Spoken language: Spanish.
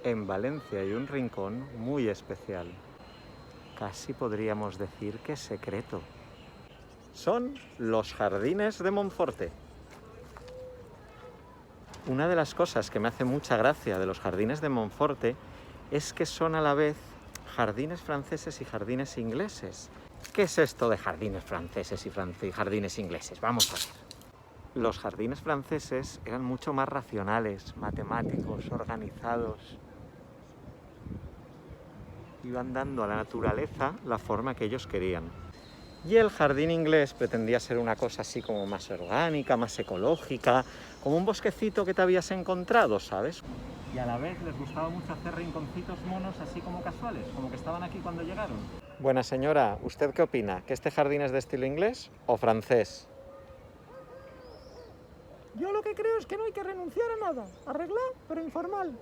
En Valencia hay un rincón muy especial. Casi podríamos decir que secreto. Son los Jardines de Monforte. Una de las cosas que me hace mucha gracia de los Jardines de Monforte es que son a la vez jardines franceses y jardines ingleses. ¿Qué es esto de jardines franceses y jardines ingleses? Vamos a ver. Los jardines franceses eran mucho más racionales, matemáticos, organizados. Iban dando a la naturaleza la forma que ellos querían. Y el jardín inglés pretendía ser una cosa así como más orgánica, más ecológica, como un bosquecito que te habías encontrado, ¿sabes? Y a la vez les gustaba mucho hacer rinconcitos monos así como casuales, como que estaban aquí cuando llegaron. Buena señora, ¿usted qué opina? ¿Que este jardín es de estilo inglés o francés? Yo lo que creo es que no hay que renunciar a nada. Arreglar, pero informal.